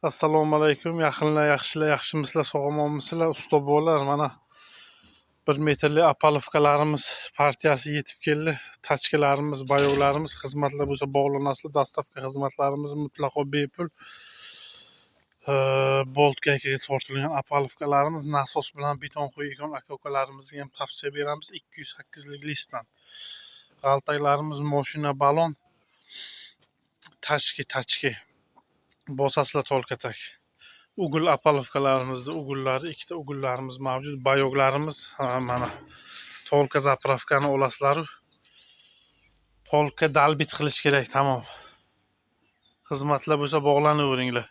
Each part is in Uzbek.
Assalomu alaykum. Yaqinlar, yaxshilar, yaxshimisizlar, sog'monmisizlar, usta bolalar. Mana 1 metrli apalovkalarimiz partiyasi yetib keldi. Tachkalarimiz, bayoglarimiz, xizmatlar bo'lsa bog'lanasizlar. Dastavka xizmatlarimiz mutlaqo bepul. Bolt gaykaga tortilgan apalovkalarimiz, nasos bilan beton qo'ygan aka-ukalarimizga ham tavsiya beramiz. 208 lik listdan. G'altaklarimiz, mashina, balon, tachki. Bosasizlar tolkatak. Ugul apalovkalarimizda ugullari, ikkita ugullarimiz mavjud. Bayoglarimiz mana tolka zapravkani olasizlar. Tolka dalbit qilish kerak, tamom. Xizmatlar bo'lsa bog'lanaveringlar.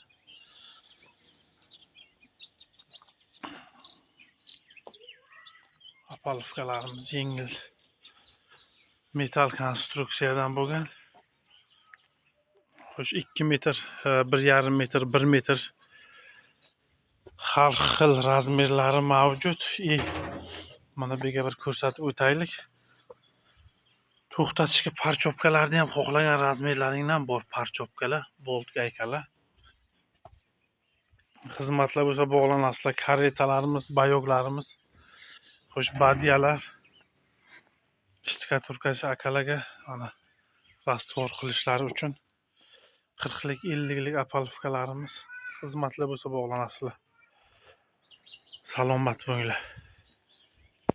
Apalovkalarimiz yengil metal konstruksiyadan bo'lgan. Xo'sh, 2 metr, 1,5 metr, 1 metr har xil razmerlari mavjud. Mana bu yerga bir ko'rsatib o'taylik. To'xtatishga parchopkalarni ham xohlagan razmerlaringdan bor, parchopkalar, bolt gaykalar. Xizmatlar bo'lsa bog'lanasizlar. Karetalarimiz, bayoglarimiz. Xo'sh, badiyalar. Shtika-turkachi akalarga mana rastvor qilishlari uchun 40 lik, 50 lik apalovkalarimiz. Xizmatlar bo'lsa bog'lanasizlar. Salomat bo'linglar.